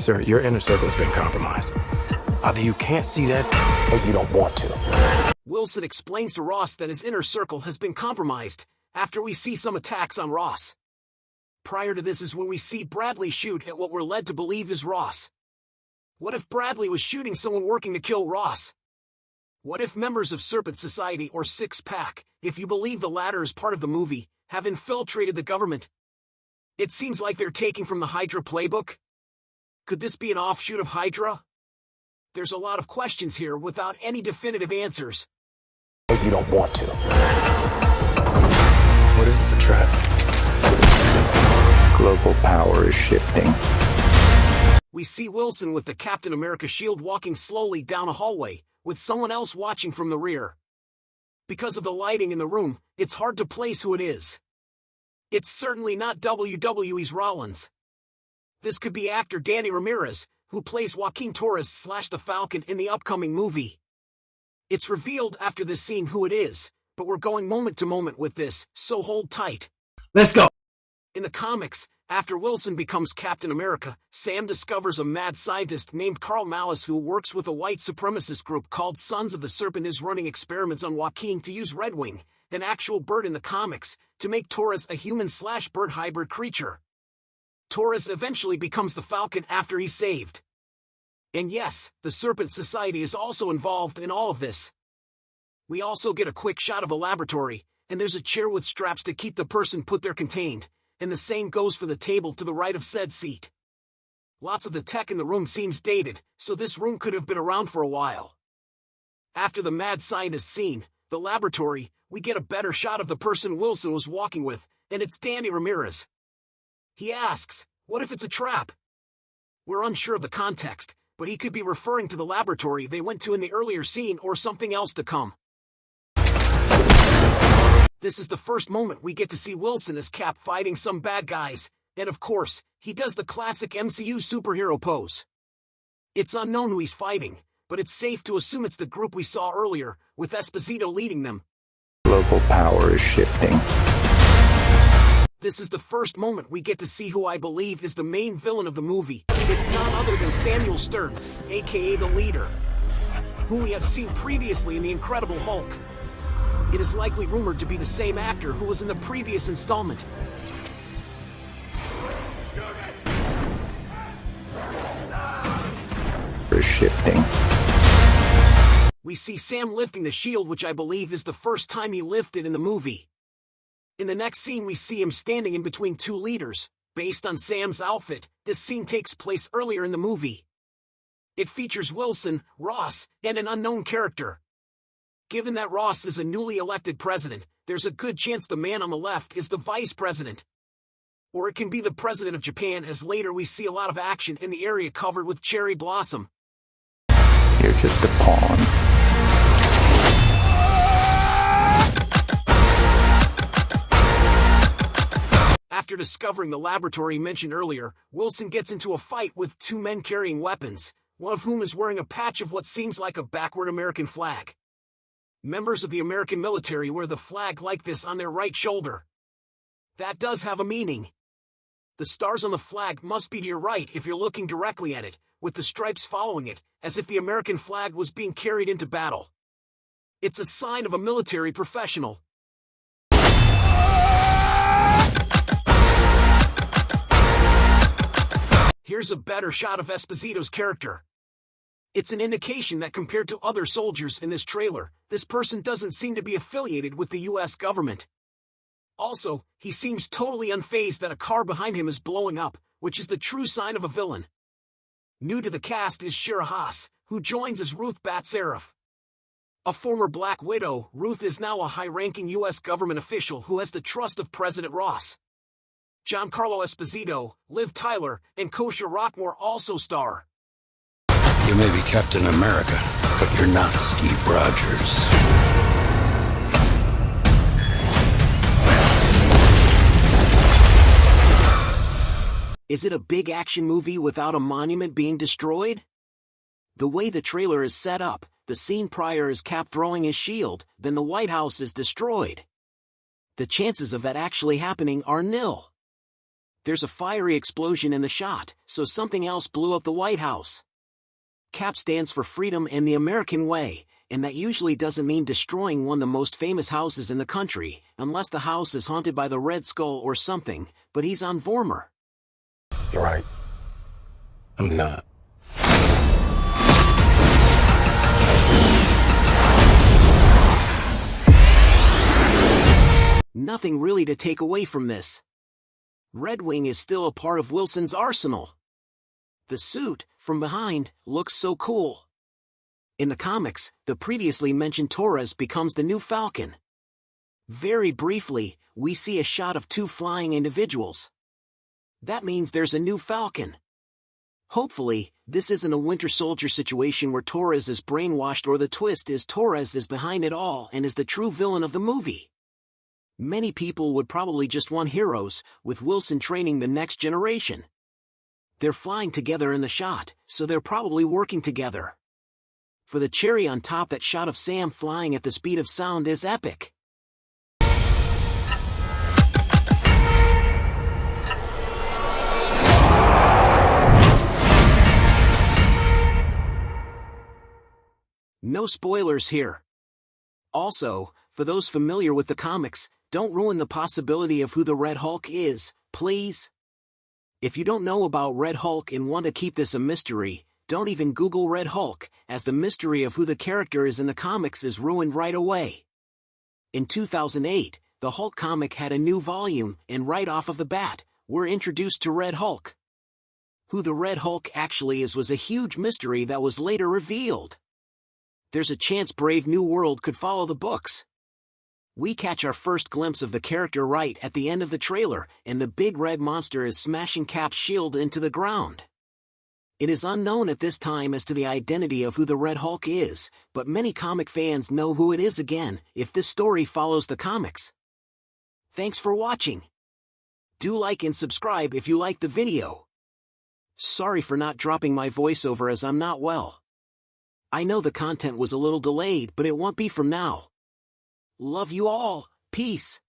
Sir, your inner circle's been compromised. Either you can't see that, or you don't want to. Wilson explains to Ross that his inner circle has been compromised after we see some attacks on Ross. Prior to this is when we see Bradley shoot at what we're led to believe is Ross. What if Bradley was shooting someone working to kill Ross? What if members of Serpent Society or Six Pack, if you believe the latter is part of the movie, have infiltrated the government? It seems like they're taking from the Hydra playbook. Could this be an offshoot of Hydra? There's a lot of questions here without any definitive answers. You don't want to. What is this, a trap? Global power is shifting. We see Wilson with the Captain America shield walking slowly down a hallway, with someone else watching from the rear. Because of the lighting in the room, it's hard to place who it is. It's certainly not WWE's Rollins. This could be actor Danny Ramirez, who plays Joaquin Torres / the Falcon in the upcoming movie. It's revealed after this scene who it is, but we're going moment to moment with this, so hold tight. Let's go! In the comics, after Wilson becomes Captain America, Sam discovers a mad scientist named Carl Malice who works with a white supremacist group called Sons of the Serpent is running experiments on Joaquin to use Redwing, an actual bird in the comics, to make Torres a human/bird hybrid creature. Torres eventually becomes the Falcon after he's saved. And yes, the Serpent Society is also involved in all of this. We also get a quick shot of a laboratory, and there's a chair with straps to keep the person put there contained, and the same goes for the table to the right of said seat. Lots of the tech in the room seems dated, so this room could have been around for a while. After the mad scientist scene, the laboratory, we get a better shot of the person Wilson was walking with, and it's Danny Ramirez. He asks, what if it's a trap? We're unsure of the context, but he could be referring to the laboratory they went to in the earlier scene or something else to come. This is the first moment we get to see Wilson as Cap fighting some bad guys, and of course, he does the classic MCU superhero pose. It's unknown who he's fighting, but it's safe to assume it's the group we saw earlier, with Esposito leading them. Global power is shifting. This is the first moment we get to see who I believe is the main villain of the movie. It's none other than Samuel Stearns, aka the Leader, whom we have seen previously in The Incredible Hulk. It is likely rumored to be the same actor who was in the previous installment. Is shifting. We see Sam lifting the shield, which I believe is the first time he lifted in the movie. In the next scene we see him standing in between two leaders. Based on Sam's outfit, this scene takes place earlier in the movie. It features Wilson, Ross, and an unknown character. Given that Ross is a newly elected president, there's a good chance the man on the left is the vice president. Or it can be the president of Japan, as later we see a lot of action in the area covered with cherry blossom. You're just a pawn. After discovering the laboratory mentioned earlier, Wilson gets into a fight with two men carrying weapons, one of whom is wearing a patch of what seems like a backward American flag. Members of the American military wear the flag like this on their right shoulder. That does have a meaning. The stars on the flag must be to your right if you're looking directly at it, with the stripes following it, as if the American flag was being carried into battle. It's a sign of a military professional. Here's a better shot of Esposito's character. It's an indication that compared to other soldiers in this trailer, this person doesn't seem to be affiliated with the US government. Also, he seems totally unfazed that a car behind him is blowing up, which is the true sign of a villain. New to the cast is Shira Haas, who joins as Ruth Bat-Saraf. A former Black Widow, Ruth is now a high-ranking US government official who has the trust of President Ross. Giancarlo Esposito, Liv Tyler, and Kosha Rockmore also star. You may be Captain America, but you're not Steve Rogers. Is it a big action movie without a monument being destroyed? The way the trailer is set up, the scene prior is Cap throwing his shield, then the White House is destroyed. The chances of that actually happening are nil. There's a fiery explosion in the shot, so something else blew up the White House. CAP stands for Freedom and the American Way, and that usually doesn't mean destroying one of the most famous houses in the country, unless the house is haunted by the Red Skull or something, but he's on Vormir. You're right. I'm not. Nothing really to take away from this. Red Wing is still a part of Wilson's arsenal. The suit, from behind, looks so cool. In the comics, the previously mentioned Torres becomes the new Falcon. Very briefly, we see a shot of two flying individuals. That means there's a new Falcon. Hopefully, this isn't a Winter Soldier situation where Torres is brainwashed, or the twist is Torres is behind it all and is the true villain of the movie. Many people would probably just want heroes, with Wilson training the next generation. They're flying together in the shot, so they're probably working together. For the cherry on top, that shot of Sam flying at the speed of sound is epic. No spoilers here. Also, for those familiar with the comics, don't ruin the possibility of who the Red Hulk is, please. If you don't know about Red Hulk and want to keep this a mystery, don't even Google Red Hulk, as the mystery of who the character is in the comics is ruined right away. In 2008, the Hulk comic had a new volume, and right off of the bat, we're introduced to Red Hulk. Who the Red Hulk actually is was a huge mystery that was later revealed. There's a chance Brave New World could follow the books. We catch our first glimpse of the character right at the end of the trailer, and the big red monster is smashing Cap's shield into the ground. It is unknown at this time as to the identity of who the Red Hulk is, but many comic fans know who it is again, if this story follows the comics. Thanks for watching. Do like and subscribe if you liked the video. Sorry for not dropping my voiceover as I'm not well. I know the content was a little delayed, but it won't be from now. Love you all. Peace.